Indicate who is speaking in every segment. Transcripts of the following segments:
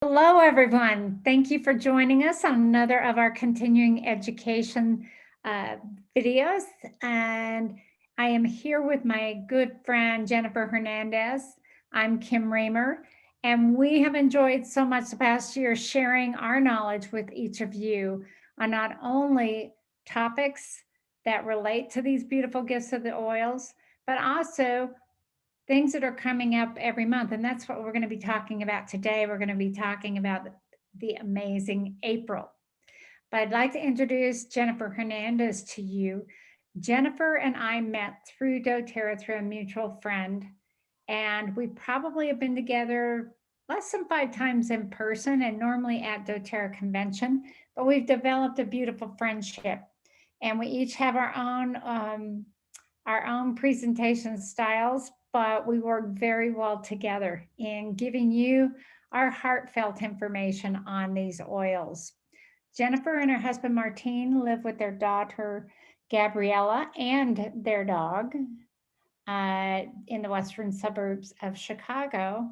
Speaker 1: Hello, everyone. Thank you for joining us on another of our continuing education uh, videos. And I am here with my good friend, Jennifer Hernandez. I'm Kim Raymer, and we have enjoyed so much the past year sharing our knowledge with each of you on not only topics that relate to these beautiful gifts of the oils, but also things that are coming up every month. And that's what we're going to be talking about today. We're going to be talking about the amazing April. But I'd like to introduce Jennifer Hernandez to you. Jennifer and I met through doTERRA through a mutual friend, and we probably have been together less than 5 times in person and normally at doTERRA convention, but we've developed a beautiful friendship. And we each have our own presentation styles, but we work very well together in giving you our heartfelt information on these oils. Jennifer and her husband Martine live with their daughter Gabriella and their dog in the western suburbs of Chicago.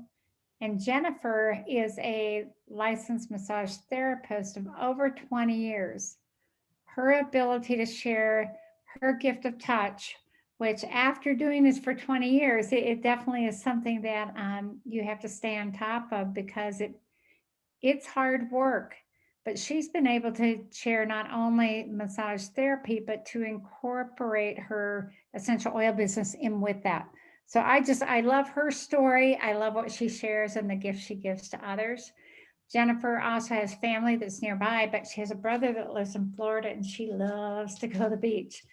Speaker 1: And Jennifer is a licensed massage therapist of over 20 years. Her ability to share her gift of touch, which after doing this for 20 years, it definitely is something that you have to stay on top of because it's hard work. But she's been able to share not only massage therapy, but to incorporate her essential oil business in with that. So I love her story. I love what she shares and the gifts she gives to others. Jennifer also has family that's nearby, but she has a brother that lives in Florida and she loves to go to the beach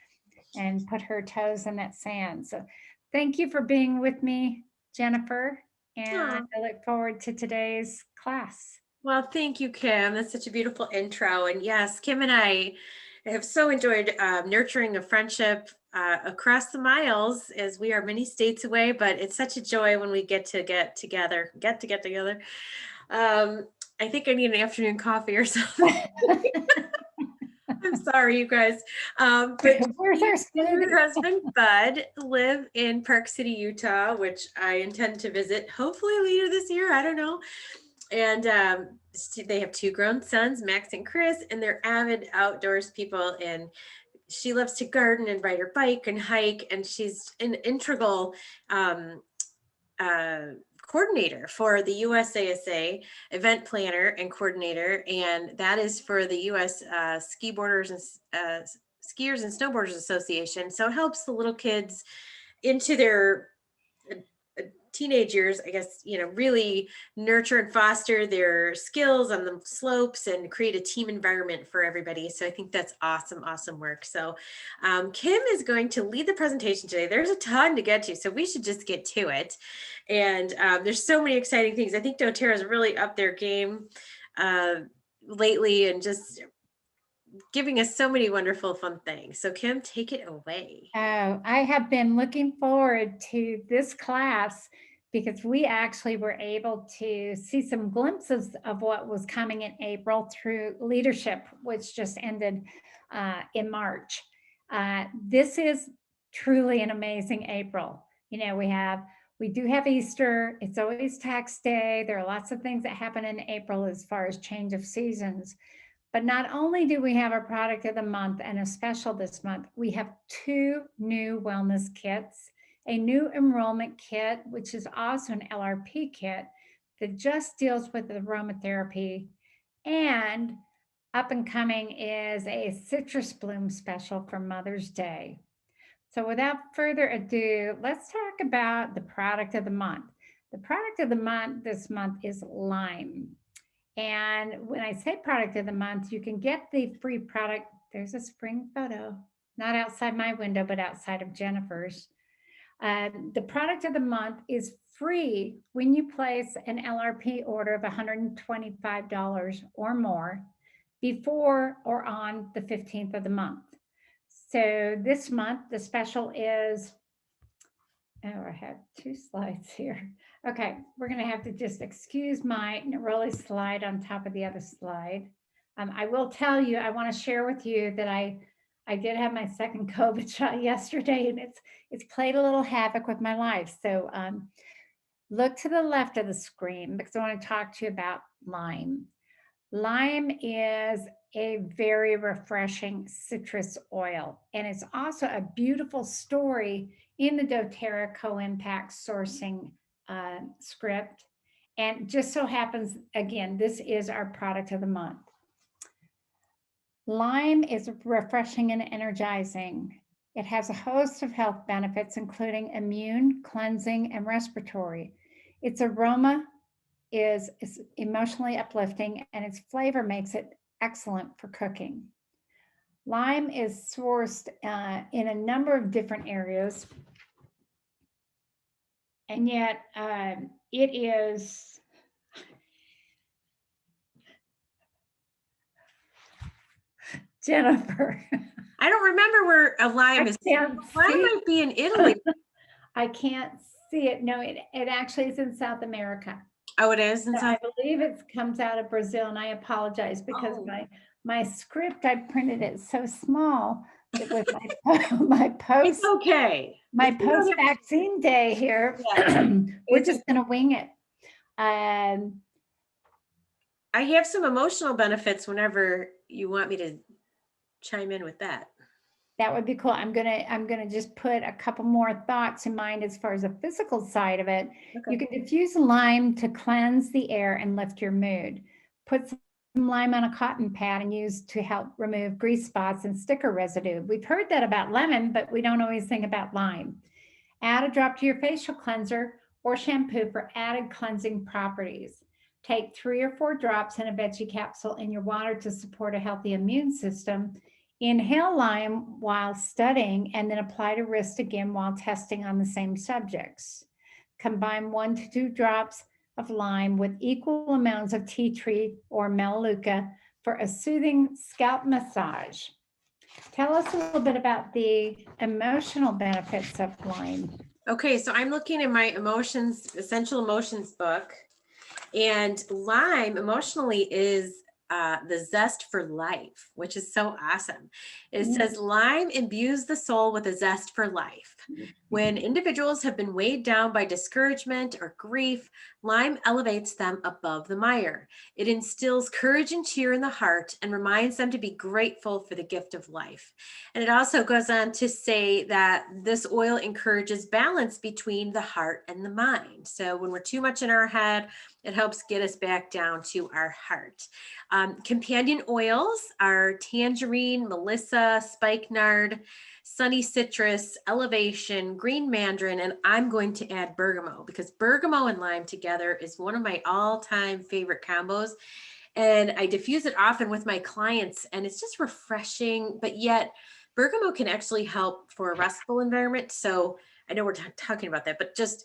Speaker 1: and put her toes in that sand. So thank you for being with me, Jennifer. And
Speaker 2: Oh,
Speaker 1: I look forward to today's class.
Speaker 2: well, thank you, Kim. That's such a beautiful intro. And yes, Kim and I have so enjoyed nurturing a friendship across the miles as we are many states away, but it's such a joy when we get together, get together. Um, I think I need an afternoon coffee or something. I'm sorry, you guys. But
Speaker 1: Where's
Speaker 2: she
Speaker 1: our
Speaker 2: and her
Speaker 1: smoothie?
Speaker 2: husband Bud live in Park City, Utah, which I intend to visit hopefully later this year. I don't know. And they have two grown sons, Max and Chris, and they're avid outdoors people. And she loves to garden and ride her bike and hike, and she's an integral um, uh, coordinator for the USASA, event planner and coordinator, and that is for the US Skiers and Snowboarders Association. So it helps the little kids into their uh, teenage years, I guess, really nurture and foster their skills on the slopes and create a team environment for everybody. So I think that's awesome, awesome work. So Kim is going to lead the presentation today. There's a ton to get to, so we should just get to it. And there's so many exciting things. I think doTERRA is really up their game uh, lately and just giving us so many wonderful, fun things. So Kim, take it away.
Speaker 1: Oh, I have been looking forward to this class because we actually were able to see some glimpses of what was coming in April through leadership, which just ended in March. This is truly an amazing April. We do have Easter. It's always tax day. There are lots of things that happen in April as far as change of seasons. But not only do we have our product of the month and a special this month, we have 2 new wellness kits, a new enrollment kit, which is also an LRP kit that just deals with aromatherapy. And up and coming is a citrus bloom special for Mother's Day. So without further ado, let's talk about the product of the month. The product of the month this month is lime. And when I say product of the month, you can get the free product. There's a spring photo, not outside my window, but outside of Jennifer's. The product of the month is free when you place an LRP order of $125 or more before or on the 15th of the month. So this month, the special is, oh, I have 2 slides here. Okay, we're going to have to just excuse my Neroli slide on top of the other slide. I will tell you, I want to share with you that I did have my second COVID shot yesterday, and it's played a little havoc with my life. So look to the left of the screen because I want to talk to you about lime. Lime is a very refreshing citrus oil, and it's also a beautiful story in the doTERRA co-impact sourcing script. And just so happens, again, this is our product of the month. Lime is refreshing and energizing. It has a host of health benefits, including immune, cleansing, and respiratory. Its aroma is emotionally uplifting, and its flavor makes it excellent for cooking. Lime is sourced in a number of different areas, and yet it is Jennifer.
Speaker 2: I don't remember where a lime is. Lime might be in Italy.
Speaker 1: I can't see it. No, it actually is in South America.
Speaker 2: Oh, it is?
Speaker 1: So I believe it comes out of Brazil, and I apologize because my script, I printed it so small with my post.
Speaker 2: It's okay.
Speaker 1: My post-vaccine day here. Yeah. We're just going to wing it.
Speaker 2: I have some emotional benefits whenever you want me to chime in with that.
Speaker 1: That would be cool. I'm gonna just put a couple more thoughts in mind as far as the physical side of it. Okay. You can diffuse lime to cleanse the air and lift your mood. Put some lime on a cotton pad and use to help remove grease spots and sticker residue. We've heard that about lemon, but we don't always think about lime. Add a drop to your facial cleanser or shampoo for added cleansing properties. Take 3 or 4 drops in a veggie capsule in your water to support a healthy immune system. Inhale lime while studying and then apply to wrist again while testing on the same subjects. Combine 1 to 2 drops of lime with equal amounts of tea tree or melaleuca for a soothing scalp massage. Tell us a little bit about the emotional benefits of lime.
Speaker 2: Okay, so I'm looking in my essential emotions book, and lime emotionally is the zest for life, which is so awesome. It says lime imbues the soul with a zest for life. When individuals have been weighed down by discouragement or grief, lime elevates them above the mire. It instills courage and cheer in the heart and reminds them to be grateful for the gift of life. And it also goes on to say that this oil encourages balance between the heart and the mind. So when we're too much in our head, it helps get us back down to our heart. Companion oils are tangerine, melissa, spikenard, sunny citrus, elevation, green mandarin, and I'm going to add bergamot because bergamot and lime together is one of my all-time favorite combos. And I diffuse it often with my clients, and it's just refreshing, but yet bergamot can actually help for a restful environment. So I know we're talking about that, but just,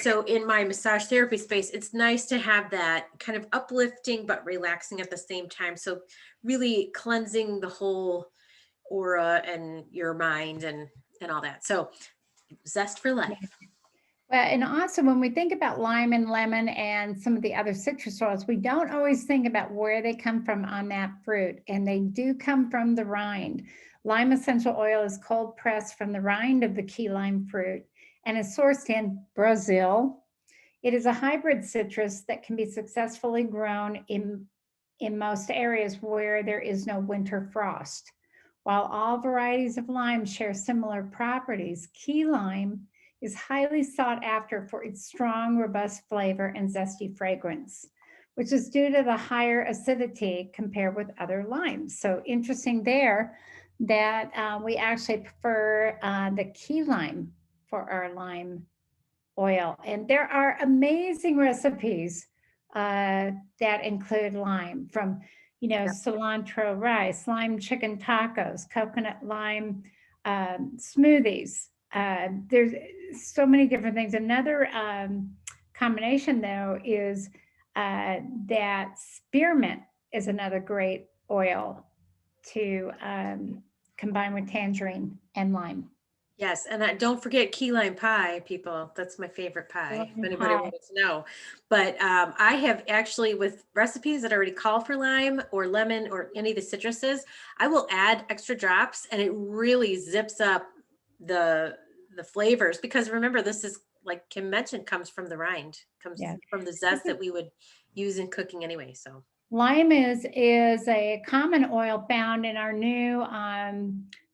Speaker 2: so in my massage therapy space, it's nice to have that kind of uplifting, but relaxing at the same time. So really cleansing the whole aura and your mind and all that. So zest for life.
Speaker 1: Well, and also when we think about lime and lemon and some of the other citrus oils, we don't always think about where they come from on that fruit, and they do come from the rind. Lime essential oil is cold pressed from the rind of the key lime fruit and is sourced in Brazil. It is a hybrid citrus that can be successfully grown in most areas where there is no winter frost. While all varieties of lime share similar properties, key lime is highly sought after for its strong, robust flavor and zesty fragrance, which is due to the higher acidity compared with other limes. So interesting there that we actually prefer the key lime for our lime oil. And there are amazing recipes that include lime, from cilantro rice, lime chicken tacos, coconut lime smoothies. There's so many different things. Another combination, though, is that spearmint is another great oil to combine with tangerine and lime.
Speaker 2: Yes, and don't forget key lime pie, people. That's my favorite pie, if anybody wants to know. But I have actually, with recipes that already call for lime or lemon or any of the citruses, I will add extra drops, and it really zips up the flavors. Because remember, this is, like Kim mentioned, comes from the rind, comes from the zest that we would use in cooking anyway. So
Speaker 1: Lime is a common oil found in our new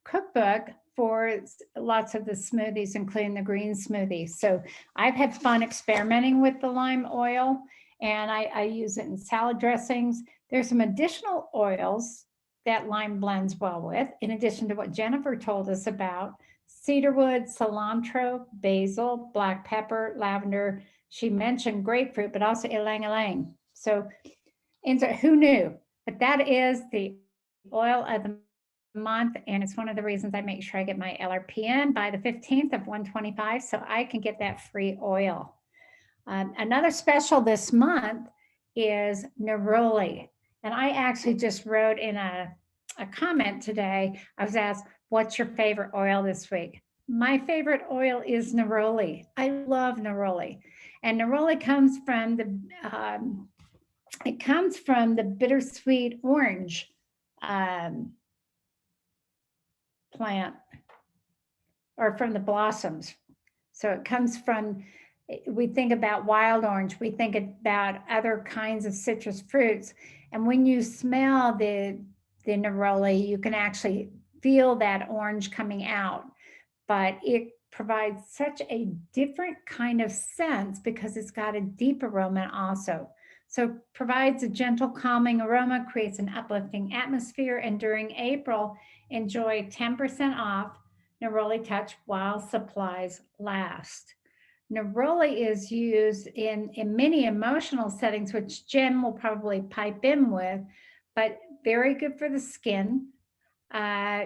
Speaker 1: cookbook for lots of the smoothies, including the green smoothies. So I've had fun experimenting with the lime oil, and I use it in salad dressings. There's some additional oils that lime blends well with, in addition to what Jennifer told us about: cedarwood, cilantro, basil, black pepper, lavender. She mentioned grapefruit, but also ylang ylang. And so who knew? But that is the oil of the month. And it's one of the reasons I make sure I get my LRPN by the 15th of 125 so I can get that free oil. Another special this month is Neroli. And I actually just wrote in a comment today. I was asked, what's your favorite oil this week? My favorite oil is Neroli. I love Neroli. And Neroli comes from the bittersweet orange plant, or from the blossoms. So it comes from, we think about wild orange, we think about other kinds of citrus fruits. And when you smell the neroli, you can actually feel that orange coming out, but it provides such a different kind of sense because it's got a deep aroma also. So provides a gentle, calming aroma, creates an uplifting atmosphere, and during April, enjoy 10% off Neroli Touch while supplies last. Neroli is used in many emotional settings, which Jen will probably pipe in with, but very good for the skin.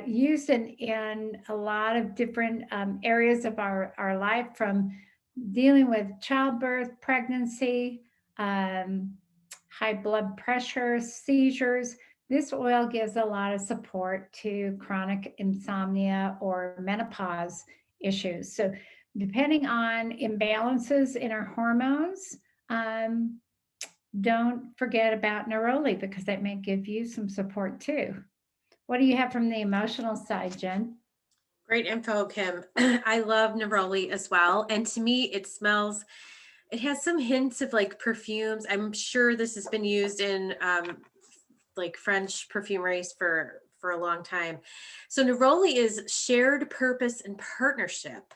Speaker 1: Used in a lot of different areas of our life, from dealing with childbirth, pregnancy, high blood pressure, seizures. This oil gives a lot of support to chronic insomnia or menopause issues. So depending on imbalances in our hormones, don't forget about Neroli, because that may give you some support too. What do you have from the emotional side, Jen?
Speaker 2: great info, Kim. I love Neroli as well. And to me, it has some hints of like perfumes. I'm sure this has been used in like French perfumeries for a long time. So Neroli is shared purpose and partnership.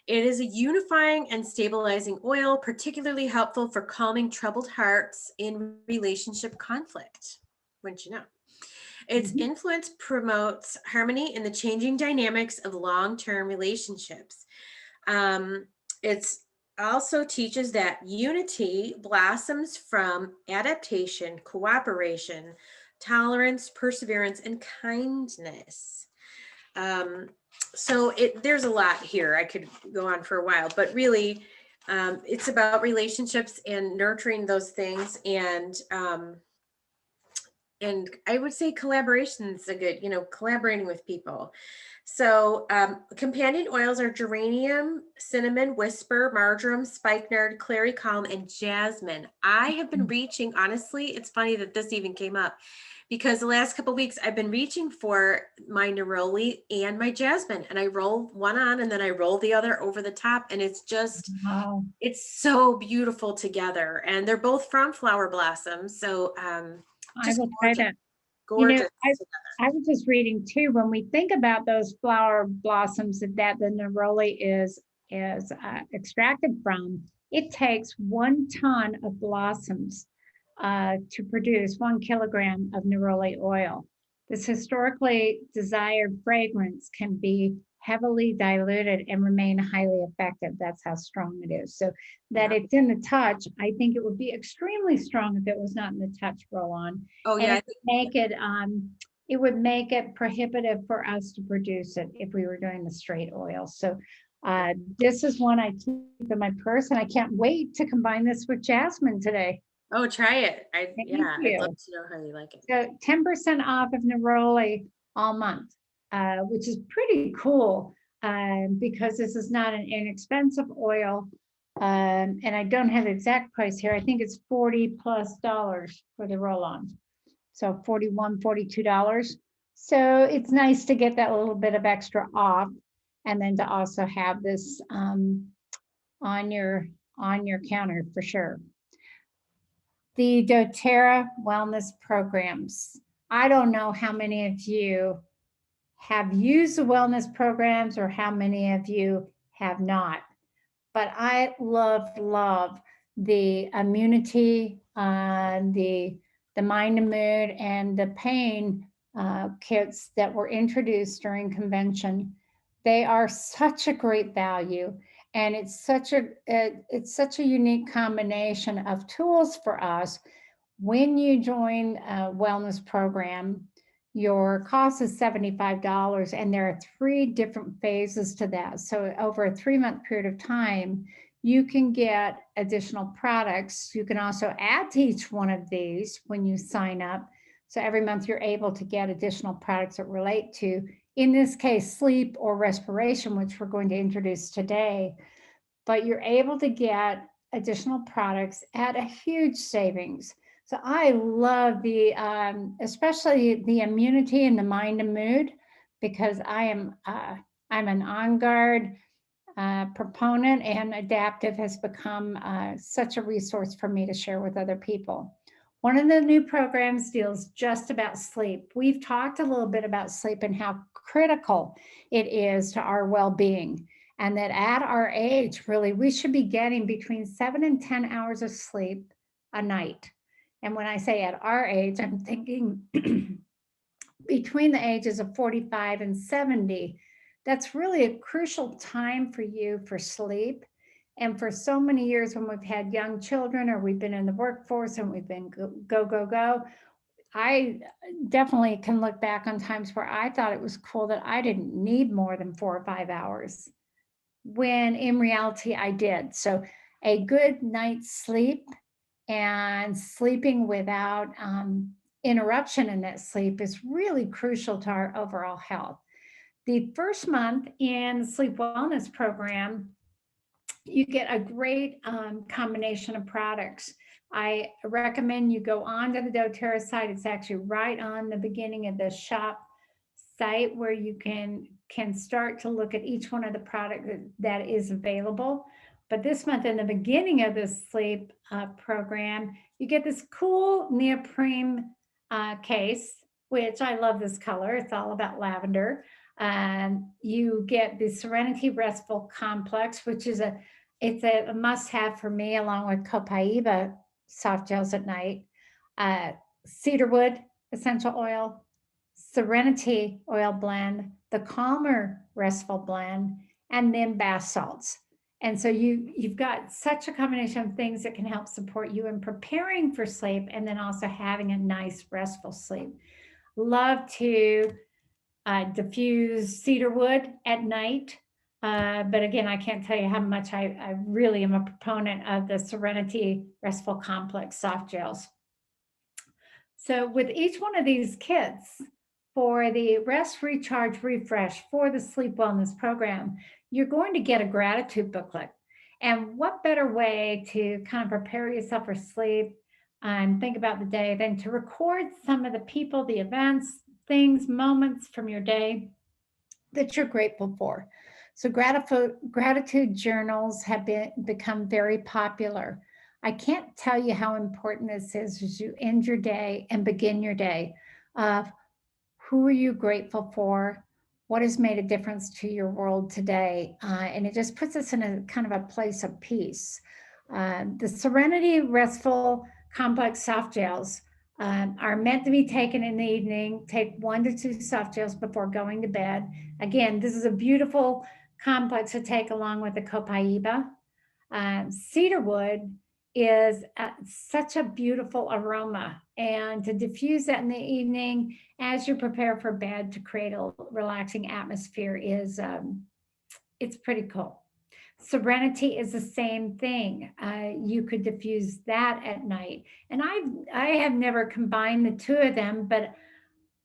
Speaker 2: It is a unifying and stabilizing oil, particularly helpful for calming troubled hearts in relationship conflict. Wouldn't you know? Its influence promotes harmony in the changing dynamics of long-term relationships. It's also teaches that unity blossoms from adaptation, cooperation, tolerance, perseverance, and kindness. So there's a lot here. I could go on for a while, but really, it's about relationships and nurturing those things, and I would say collaboration is a good, collaborating with people. So companion oils are geranium, cinnamon, whisper, marjoram, spikenard, clary calm, and jasmine. I have been reaching, honestly, it's funny that this even came up, because the last couple of weeks I've been reaching for my neroli and my jasmine, and I roll one on and then I roll the other over the top, and it's just,
Speaker 1: Wow.
Speaker 2: it's so beautiful together. And they're both from flower blossoms. So
Speaker 1: I will try that.
Speaker 2: gorgeous.
Speaker 1: I was just reading too, when we think about those flower blossoms that the neroli is extracted from, it takes 1 ton of blossoms to produce 1 kilogram of neroli oil. This historically desired fragrance can be heavily diluted and remain highly effective. That's how strong it is. So that it's in the touch, I think it would be extremely strong if it was not in the touch roll-on.
Speaker 2: Oh
Speaker 1: and
Speaker 2: yeah,
Speaker 1: it would make it prohibitive for us to produce it if we were doing the straight oil. So this is one I keep in my purse, and I can't wait to combine this with jasmine today.
Speaker 2: oh, try it.
Speaker 1: Thank
Speaker 2: I'd
Speaker 1: you.
Speaker 2: love to know how you like it.
Speaker 1: So 10% off of Neroli all month, which is pretty cool, because this is not an inexpensive oil. And I don't have the exact price here. I think it's $40+ for the roll-on. So $41, $42. So it's nice to get that little bit of extra off, and then to also have this on your counter for sure. the doTERRA wellness programs. I don't know how many of you have used the wellness programs or how many of you have not, but I love the immunity, the mind and mood, and the pain kits that were introduced during convention. They are such a great value, and it's such a unique combination of tools for us. When you join a wellness program, your cost is $75, and there are 3 different phases to that. So over a 3-month period of time, you can get additional products. You can also add to each one of these when you sign up. So every month you're able to get additional products that relate to, in this case, sleep or respiration, which we're going to introduce today. But you're able to get additional products at a huge savings. So I love the, especially the immunity and the mind and mood, because I'm an On Guard proponent, and adaptive has become such a resource for me to share with other people. One of the new programs deals just about sleep. We've talked a little bit about sleep and how critical it is to our well-being, and that at our age, really, we should be getting between 7 and 10 hours of sleep a night. And when I say at our age, I'm thinking between the ages of 45 and 70. That's really a crucial time for you for sleep. And for so many years when we've had young children or we've been in the workforce and we've been go, I definitely can look back on times where I thought it was cool that I didn't need more than 4 or 5 hours, when in reality I did. So a good night's sleep and sleeping without interruption in that sleep is really crucial to our overall health. The first month in the sleep wellness program, you get a great combination of products. I recommend you go onto the doTERRA site. It's actually right on the beginning of the shop site, where you can start to look at each one of the products that is available. But this month, in the beginning of this sleep program, you get this cool neoprene case, which I love this color. It's all about lavender. You get the Serenity Restful Complex, which is it's a must-have for me, along with Copaiba soft gels at night, cedarwood essential oil, Serenity oil blend, the Calmer Restful blend, and then bath salts. And so you've got such a combination of things that can help support you in preparing for sleep, and then also having a nice restful sleep. Love to diffuse cedarwood at night. But again, I can't tell you how much I really am a proponent of the Serenity Restful Complex soft gels. So with each one of these kits, for the Rest, Recharge, Refresh for the Sleep Wellness Program, you're going to get a gratitude booklet. And what better way to kind of prepare yourself for sleep and think about the day than to record some of the people, the events, things, moments from your day that you're grateful for. So gratitude journals have become very popular. I can't tell you how important this is as you end your day and begin your day. Who are you grateful for? What has made a difference to your world today? And it just puts us in a kind of a place of peace. The Serenity Restful Complex soft gels are meant to be taken in the evening. Take 1 to 2 soft gels before going to bed. Again, this is a beautiful complex to take along with the Copaiba. Cedarwood is such a beautiful aroma, and to diffuse that in the evening as you prepare for bed to create a relaxing atmosphere is it's pretty cool. Serenity is the same thing. You could diffuse that at night, and I have never combined the two of them, but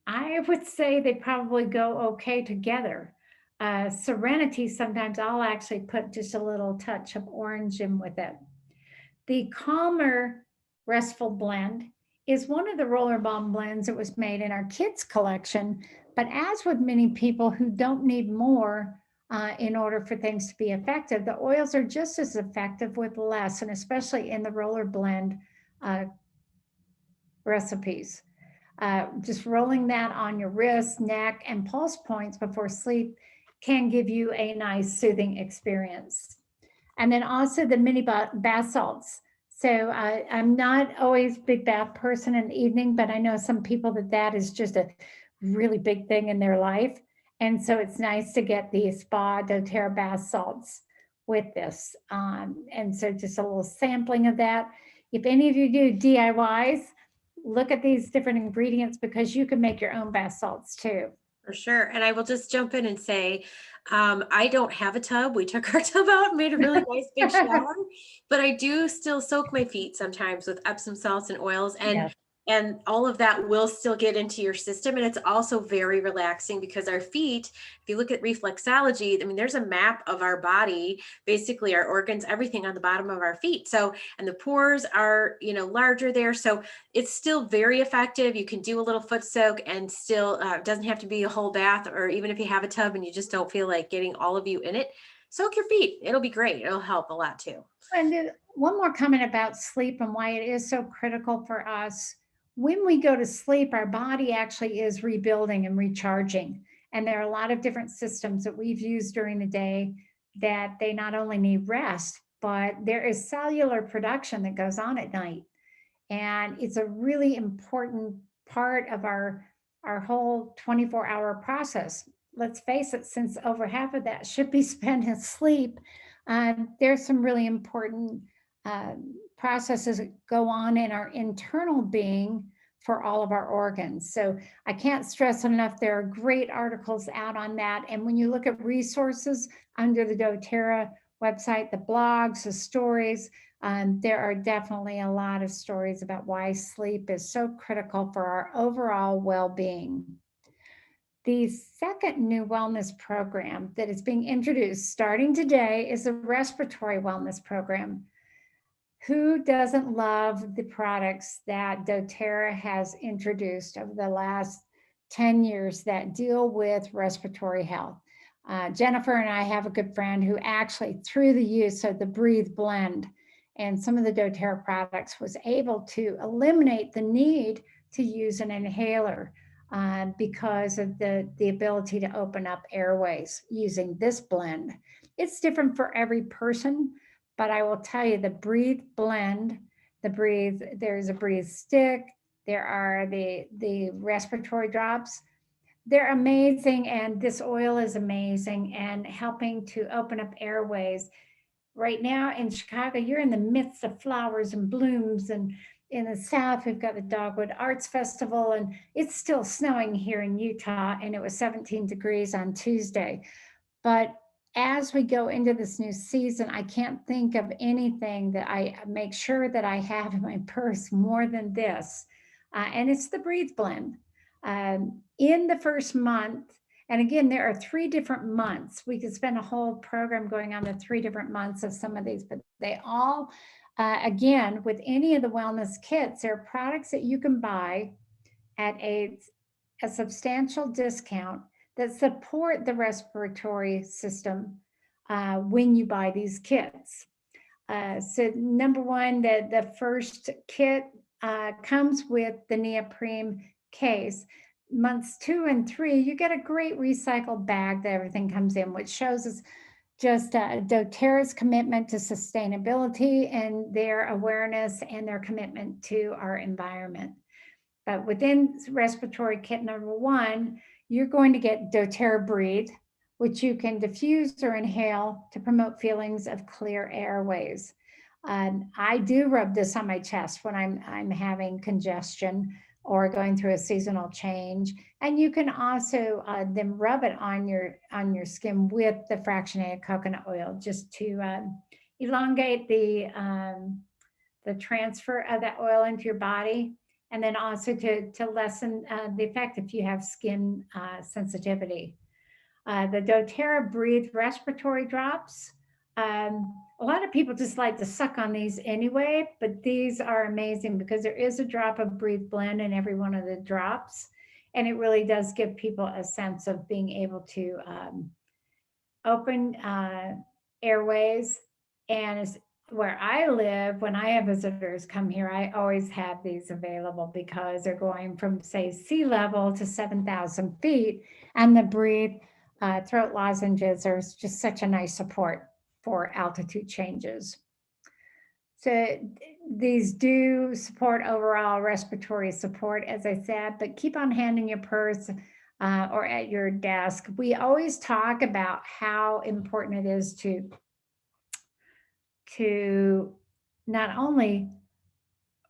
Speaker 1: I would say they probably go okay together. Serenity, sometimes I'll actually put just a little touch of orange in with it. The Calmer Restful blend is one of the roller balm blends that was made in our kids collection. But as with many people who don't need more in order for things to be effective, the oils are just as effective with less, and especially in the roller blend recipes. Just rolling that on your wrist, neck, and pulse points before sleep can give you a nice soothing experience. And then also the mini bath salts. So I'm not always a big bath person in the evening, but I know some people that is just a really big thing in their life. And so it's nice to get the spa doTERRA bath salts with this. And so just a little sampling of that. If any of you do DIYs, look at these different ingredients because you can make your own bath salts too.
Speaker 2: For sure. And I will just jump in and say, I don't have a tub. We took our tub out and made a really nice big shower, but I do still soak my feet sometimes with Epsom salts and oils,
Speaker 1: Yes.
Speaker 2: and all of that will still get into your system. And it's also very relaxing because our feet, if you look at reflexology, I mean, there's a map of our body, basically our organs, everything on the bottom of our feet. So, and the pores are, larger there. So it's still very effective. You can do a little foot soak and still doesn't have to be a whole bath, or even if you have a tub and you just don't feel like getting all of you in it, soak your feet. It'll be great. It'll help a lot too.
Speaker 1: And one more comment about sleep and why it is so critical for us. When we go to sleep, our body actually is rebuilding and recharging. And there are a lot of different systems that we've used during the day that they not only need rest, but there is cellular production that goes on at night. And it's a really important part of our whole 24-hour process. Let's face it, since over half of that should be spent in sleep, there's some really important processes that go on in our internal being for all of our organs. So I can't stress enough, there are great articles out on that. And when you look at resources under the doTERRA website, the blogs, the stories, there are definitely a lot of stories about why sleep is so critical for our overall well-being. The second new wellness program that is being introduced starting today is the Respiratory Wellness program. Who doesn't love the products that doTERRA has introduced over the last 10 years that deal with respiratory health? Jennifer and I have a good friend who actually, through the use of the Breathe Blend and some of the doTERRA products, was able to eliminate the need to use an inhaler because of the ability to open up airways using this blend. It's different for every person, but I will tell you the Breathe Blend, there's a Breathe Stick, there are the respiratory drops. They're amazing, and this oil is amazing and helping to open up airways. Right now in Chicago, you're in the midst of flowers and blooms, and in the South, we've got the Dogwood Arts Festival, and it's still snowing here in Utah, and it was 17 degrees on Tuesday. But as we go into this new season, I can't think of anything that I make sure that I have in my purse more than this. And it's the Breathe Blend. In the first month, and again, there are 3 different months. We could spend a whole program going on the 3 different months of some of these, but they all, again, with any of the wellness kits, there are products that you can buy at a substantial discount that support the respiratory system when you buy these kits. So number one, the first kit comes with the neoprene case. Months 2 and 3, you get a great recycled bag that everything comes in, which shows us just doTERRA's commitment to sustainability and their awareness and their commitment to our environment. But within respiratory kit number 1, you're going to get doTERRA Breathe, which you can diffuse or inhale to promote feelings of clear airways. I do rub this on my chest when I'm having congestion or going through a seasonal change. And you can also then rub it on your skin with the fractionated coconut oil just to elongate the transfer of that oil into your body, and then also to lessen the effect if you have skin sensitivity. The doTERRA Breathe Respiratory Drops. A lot of people just like to suck on these anyway, but these are amazing because there is a drop of Breathe Blend in every one of the drops. And it really does give people a sense of being able to open airways. And where I live, when I have visitors come here, I always have these available because they're going from, say, sea level to 7,000 feet. And the breathe throat lozenges are just such a nice support for altitude changes. So these do support overall respiratory support, as I said, but keep on hand in your purse or at your desk. We always talk about how important it is to not only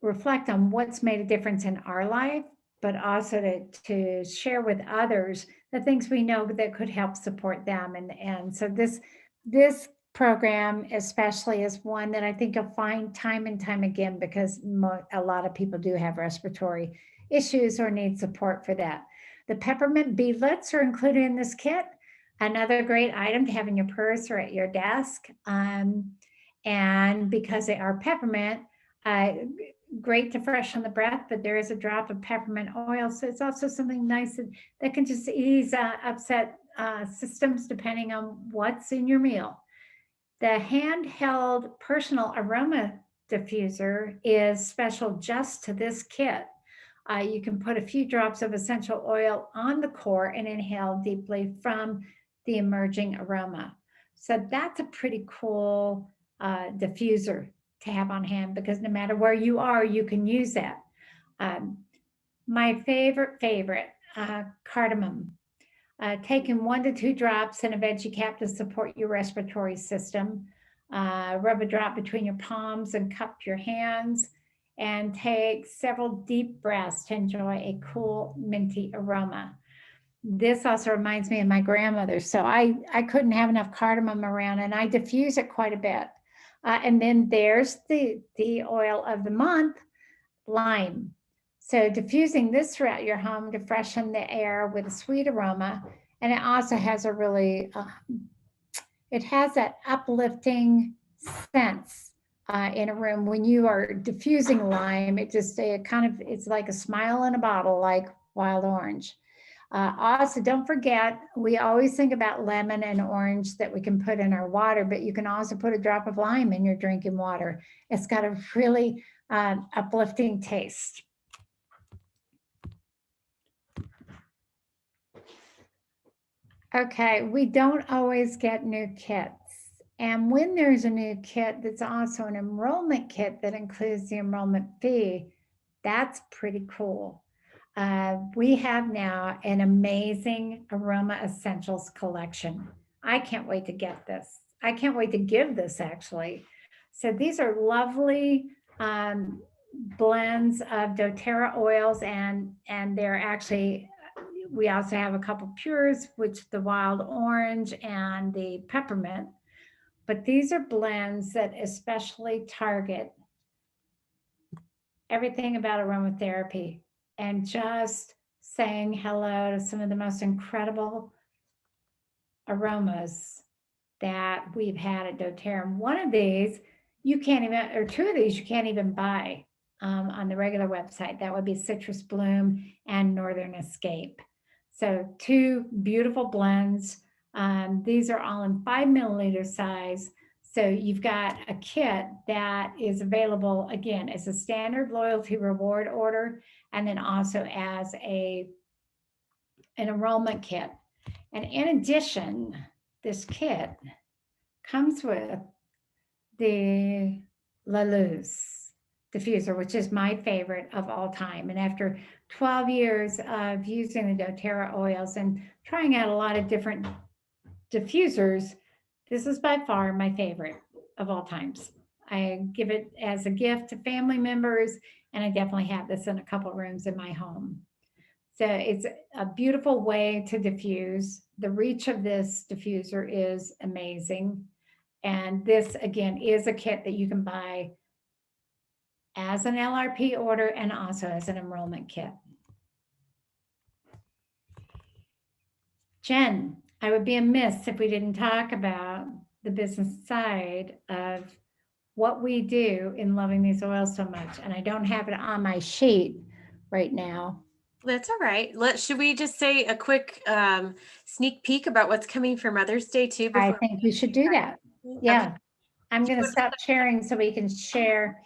Speaker 1: reflect on what's made a difference in our life, but also to share with others the things we know that could help support them. And so this program especially is one that I think you'll find time and time again because a lot of people do have respiratory issues or need support for that. The peppermint beadlets are included in this kit. Another great item to have in your purse or at your desk. And because they are peppermint, great to freshen the breath, but there is a drop of peppermint oil. So it's also something nice that can just ease upset systems depending on what's in your meal. The handheld personal aroma diffuser is special just to this kit. You can put a few drops of essential oil on the core and inhale deeply from the emerging aroma. So that's a pretty cool diffuser to have on hand because no matter where you are, you can use that. My favorite, cardamom. Taking 1 to 2 drops in a veggie cap to support your respiratory system. Rub a drop between your palms and cup your hands and take several deep breaths to enjoy a cool minty aroma. This also reminds me of my grandmother. So I couldn't have enough cardamom around and I diffuse it quite a bit. And then there's the oil of the month, lime. So diffusing this throughout your home to freshen the air with a sweet aroma. And it also has a really, it has that uplifting sense in a room. When you are diffusing lime, it's like a smile in a bottle, like wild orange. Also, don't forget, we always think about lemon and orange that we can put in our water, but you can also put a drop of lime in your drinking water. It's got a really uplifting taste. Okay, we don't always get new kits. And when there's a new kit that's also an enrollment kit that includes the enrollment fee, that's pretty cool. We have now an amazing Aroma Essentials collection. I can't wait to get this. I can't wait to give this actually. So these are lovely blends of doTERRA oils and they're actually, we also have a couple pures, which the wild orange and the peppermint. But these are blends that especially target everything about aromatherapy and just saying hello to some of the most incredible aromas that we've had at doTERRA. And one of these, you can't even, or two of these, you can't even buy on the regular website. That would be Citrus Bloom and Northern Escape. So 2 beautiful blends. These are all in 5 milliliter size. So you've got a kit that is available, again, as a standard loyalty reward order, and then also as an enrollment kit. And in addition, this kit comes with the La Luz diffuser, which is my favorite of all time. And after 12 years of using the doTERRA oils and trying out a lot of different diffusers, this is by far my favorite of all times. I give it as a gift to family members, and I definitely have this in a couple rooms in my home. So it's a beautiful way to diffuse. The reach of this diffuser is amazing. And this, again, is a kit that you can buy as an LRP order and also as an enrollment kit. Jen, I would be amiss if we didn't talk about the business side of what we do in loving these oils so much. And I don't have it on my sheet right now.
Speaker 2: That's all right. Should we just say a quick sneak peek about what's coming for Mother's Day too?
Speaker 1: I think we should do that. Yeah. I'm going to stop sharing so we can share.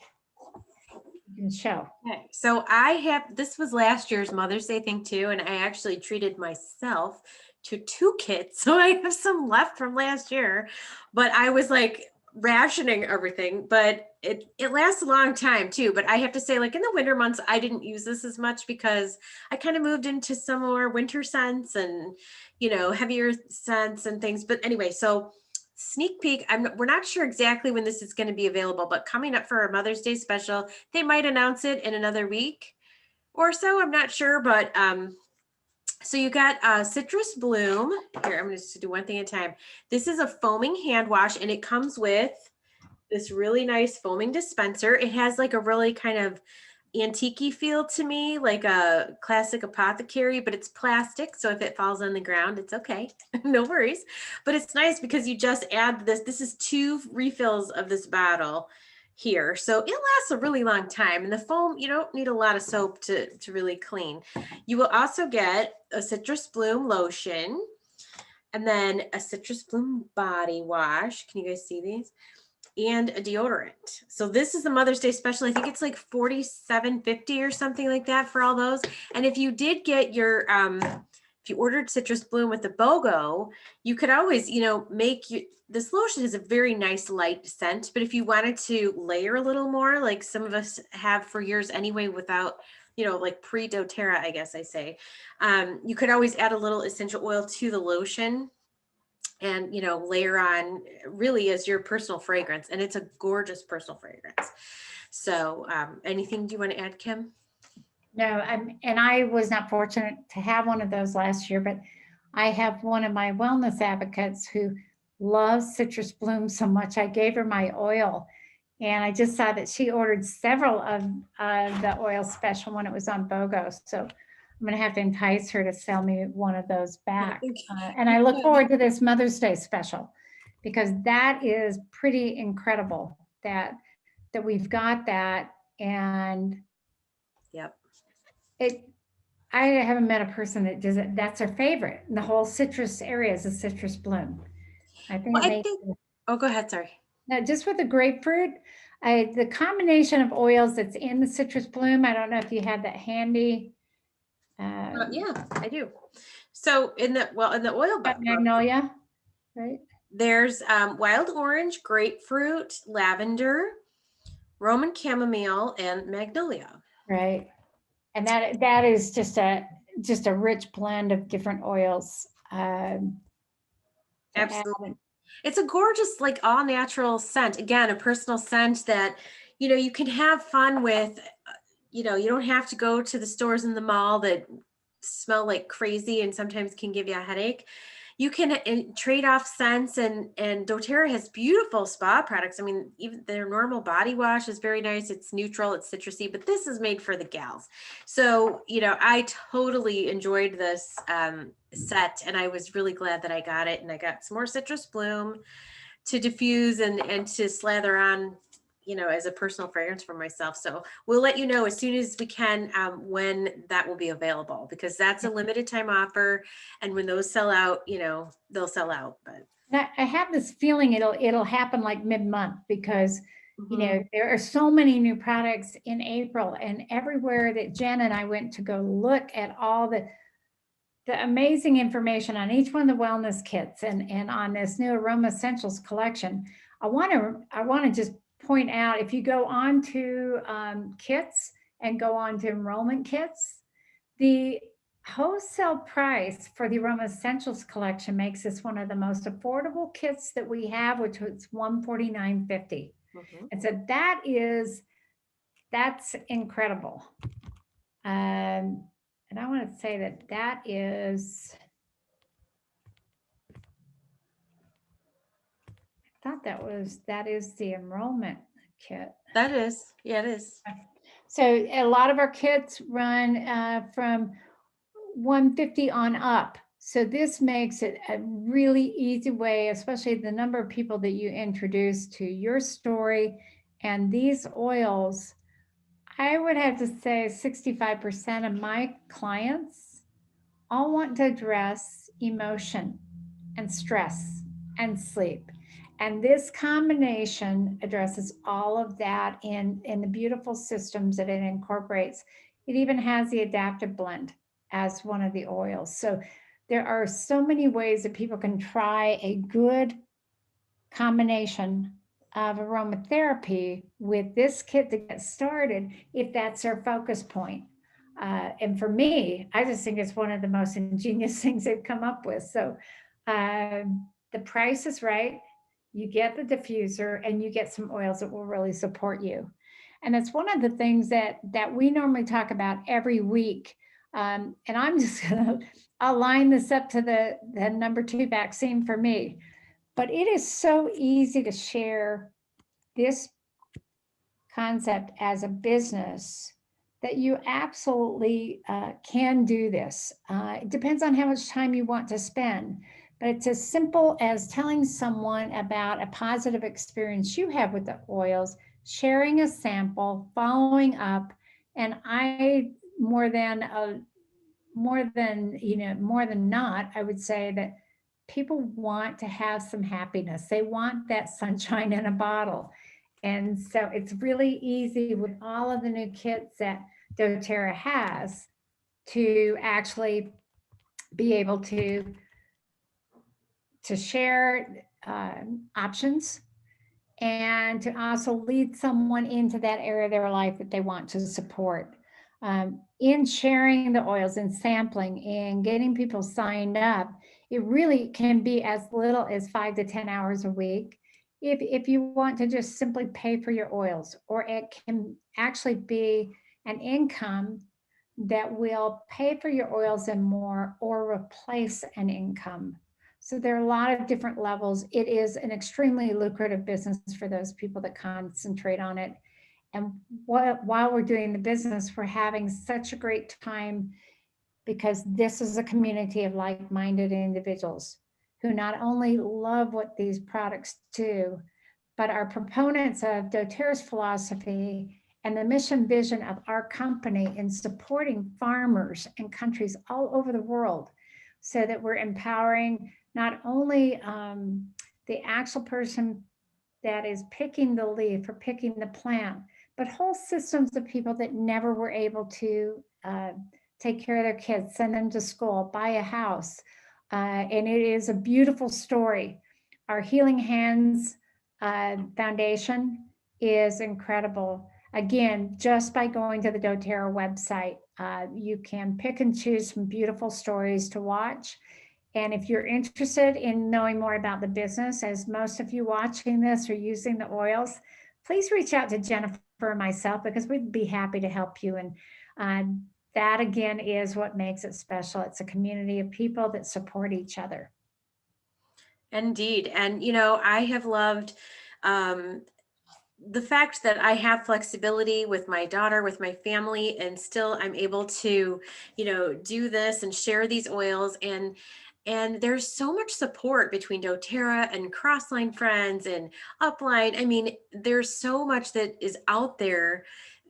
Speaker 1: You can show.
Speaker 2: Okay, so I have, this was last year's Mother's Day thing too, and I actually treated myself to 2 kits. So I have some left from last year, but I was like rationing everything, but it lasts a long time too. But I have to say, like in the winter months, I didn't use this as much because I kind of moved into some more winter scents and, heavier scents and things. But anyway, so sneak peek, we're not sure exactly when this is going to be available, but coming up for our Mother's Day special, they might announce it in another week or so. I'm not sure, but so you got Citrus Bloom. Here, I'm going to do one thing at a time. This is a foaming hand wash, and it comes with this really nice foaming dispenser. It has like a really kind of antique-y feel to me, like a classic apothecary, but it's plastic. So if it falls on the ground, it's okay. No worries. But it's nice because you just add this. This is 2 refills of this bottle here. So it lasts a really long time. And the foam, you don't need a lot of soap to really clean. You will also get a Citrus Bloom lotion and then a Citrus Bloom body wash. Can you guys see these? And a deodorant. So this is the Mother's Day special. I think it's like $47.50 or something like that for all those. And if you did get your, if you ordered Citrus Bloom with the BOGO, you could always, this lotion is a very nice light scent, but if you wanted to layer a little more, like some of us have for years anyway, without, like pre-doTERRA, I guess I say, you could always add a little essential oil to the lotion and layer on really as your personal fragrance, and it's a gorgeous personal fragrance. So anything do you want to add, Kim?
Speaker 1: No, and I was not fortunate to have one of those last year, but I have one of my wellness advocates who loves Citrus Bloom so much. I gave her my oil, and I just saw that she ordered several of the oil special when it was on BOGO. So I'm going to have to entice her to sell me one of those back. And I look forward to this Mother's Day special because that is pretty incredible that we've got that. And
Speaker 2: Yep.
Speaker 1: I haven't met a person that does it. That's their favorite. And the whole citrus area is a Citrus Bloom. I think
Speaker 2: oh, go ahead. Sorry.
Speaker 1: No, just with the grapefruit, the combination of oils that's in the Citrus Bloom. I don't know if you have that handy.
Speaker 2: Yeah, I do. So in the oil
Speaker 1: magnolia, right?
Speaker 2: There's wild orange, grapefruit, lavender, Roman chamomile, and magnolia.
Speaker 1: Right, and that is just a rich blend of different oils.
Speaker 2: Absolutely. It's a gorgeous, like all natural scent. Again, a personal scent that, you can have fun with. You don't have to go to the stores in the mall that smell like crazy and sometimes can give you a headache. You can trade off scents, and doTERRA has beautiful spa products. I mean, even their normal body wash is very nice. It's neutral, it's citrusy, but this is made for the gals. So, I totally enjoyed this set, and I was really glad that I got it. And I got some more Citrus Bloom to diffuse and to slather on, as a personal fragrance for myself. So we'll let you know as soon as we can when that will be available, because that's a limited time offer. And when those sell out, they'll sell out. But
Speaker 1: I have this feeling it'll happen like mid-month because there are so many new products in April, and everywhere that Jen and I went to go look at all the amazing information on each one of the wellness kits and on this new Aroma Essentials collection. I want to just point out, if you go on to kits and go on to enrollment kits, the wholesale price for the Aroma Essentials collection makes this one of the most affordable kits that we have, which was $149.50. And so that's incredible. And I want to say that is, I thought that is the enrollment kit.
Speaker 2: That is, yeah, it is.
Speaker 1: So a lot of our kits run from $150 on up. So this makes it a really easy way, especially the number of people that you introduce to your story. And these oils, I would have to say 65% of my clients all want to address emotion and stress and sleep. And this combination addresses all of that in the beautiful systems that it incorporates. It even has the adaptive blend as one of the oils. So there are so many ways that people can try a good combination of aromatherapy with this kit to get started if that's their focus point. And for me, I just think it's one of the most ingenious things they've come up with. So the price is right. You get the diffuser and you get some oils that will really support you. And it's one of the things that we normally talk about every week. And I'm just going to align this up to the number 2 vaccine for me. But it is so easy to share this concept as a business that you absolutely can do this. It depends on how much time you want to spend, but it's as simple as telling someone about a positive experience you have with the oils, sharing a sample, following up, and I more than not, I would say that people want to have some happiness. They want that sunshine in a bottle. And so it's really easy with all of the new kits that doTERRA has to actually be able to share options and to also lead someone into that area of their life that they want to support. In sharing the oils and sampling and getting people signed up, it really can be as little as 5 to 10 hours a week. If you want to just simply pay for your oils, or it can actually be an income that will pay for your oils and more or replace an income. So there are a lot of different levels. It is an extremely lucrative business for those people that concentrate on it. And while we're doing the business, we're having such a great time because this is a community of like-minded individuals who not only love what these products do, but are proponents of doTERRA's philosophy and the mission vision of our company in supporting farmers in countries all over the world, so that we're empowering not only the actual person that is picking the leaf or picking the plant, but whole systems of people that never were able to take care of their kids, send them to school, buy a house. And it is a beautiful story. Our Healing Hands Foundation is incredible. Again, just by going to the doTERRA website, you can pick and choose some beautiful stories to watch. And if you're interested in knowing more about the business, as most of you watching this are using the oils, please reach out to Jennifer or myself, because we'd be happy to help you. And that again is what makes it special. It's a community of people that support each other.
Speaker 2: Indeed. And, I have loved the fact that I have flexibility with my daughter, with my family, and still I'm able to, do this and share these oils. And there's so much support between doTERRA and Crossline Friends and Upline. I mean, there's so much that is out there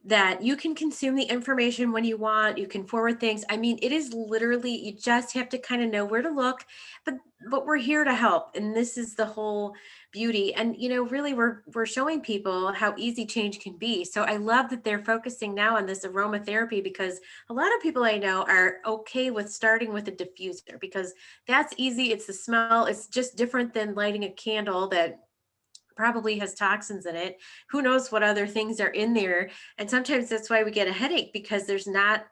Speaker 2: that you can consume the information when you want. You can forward things. I mean, it is literally, you just have to kind of know where to look, but we're here to help. And this is the whole beauty. And, really we're showing people how easy change can be. So I love that they're focusing now on this aromatherapy, because a lot of people I know are okay with starting with a diffuser, because that's easy. It's the smell. It's just different than lighting a candle that probably has toxins in it. Who knows what other things are in there? And sometimes that's why we get a headache, because there's not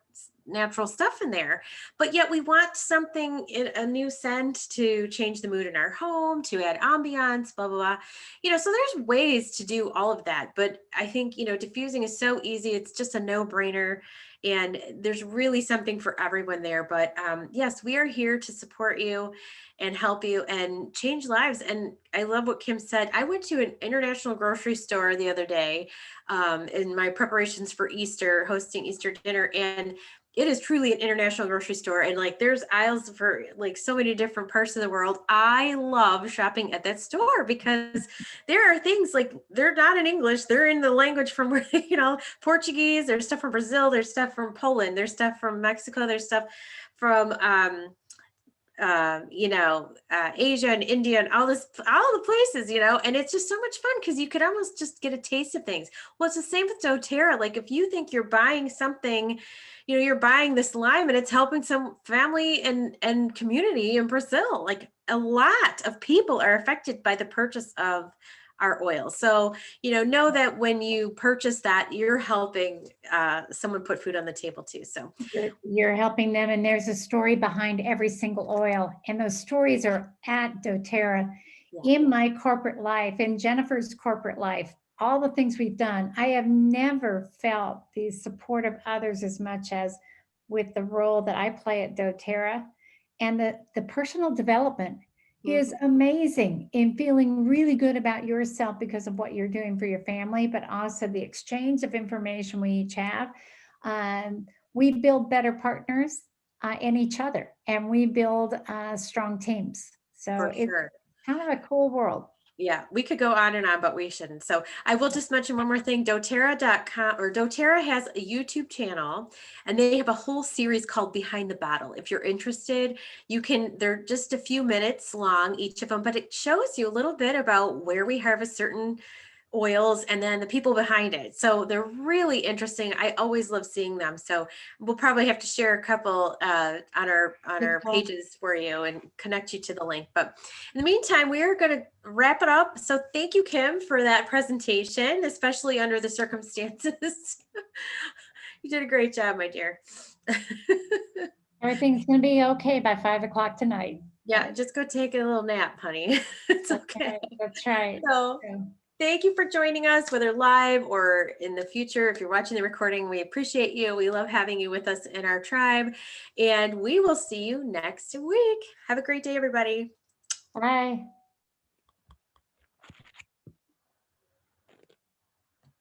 Speaker 2: natural stuff in there. But yet we want something in a new scent to change the mood in our home, to add ambiance, blah, blah, blah. So there's ways to do all of that. But I think, diffusing is so easy. It's just a no-brainer. And there's really something for everyone there. But yes, we are here to support you and help you and change lives. And I love what Kim said. I went to an international grocery store the other day in my preparations for Easter, hosting Easter dinner. And it is truly an international grocery store. And there's aisles for so many different parts of the world. I love shopping at that store because there are things they're not in English. They're in the language from where, Portuguese, there's stuff from Brazil, there's stuff from Poland, there's stuff from Mexico, there's stuff from, Asia and India and all the places, and it's just so much fun because you could almost just get a taste of things. Well, it's the same with doTERRA. Like if you think you're buying something, you're buying this lime and it's helping some family and community in Brazil. Like a lot of people are affected by the purchase of our oil. So, know that when you purchase that, you're helping someone put food on the table too. So
Speaker 1: You're helping them, and there's a story behind every single oil, and those stories are at doTERRA.
Speaker 2: yeah.
Speaker 1: In my corporate life, in Jennifer's corporate life, all the things we've done, I have never felt the support of others as much as with the role that I play at doTERRA. And the personal development is amazing in feeling really good about yourself because of what you're doing for your family, but also the exchange of information we each have. We build better partners in each other, and we build strong teams. So
Speaker 2: For
Speaker 1: it's
Speaker 2: sure.
Speaker 1: kind of a cool world.
Speaker 2: Yeah, we could go on and on, but we shouldn't. So I will just mention one more thing. doTERRA.com, or doTERRA has a YouTube channel, and they have a whole series called Behind the Bottle. If you're interested, they're just a few minutes long, each of them, but it shows you a little bit about where we harvest certain oils and then the people behind it. So they're really interesting. I always love seeing them. So we'll probably have to share a couple on our pages for you and connect you to the link. But in the meantime, we are going to wrap it up. So thank you, Kim, for that presentation, especially under the circumstances. You did a great job, my dear.
Speaker 1: Everything's going to be okay by 5 o'clock tonight.
Speaker 2: Yeah, just go take a little nap, honey. It's okay.
Speaker 1: That's right.
Speaker 2: So thank you for joining us, whether live or in the future. If you're watching the recording, we appreciate you. We love having you with us in our tribe, and we will see you next week. Have a great day, everybody.
Speaker 1: Bye.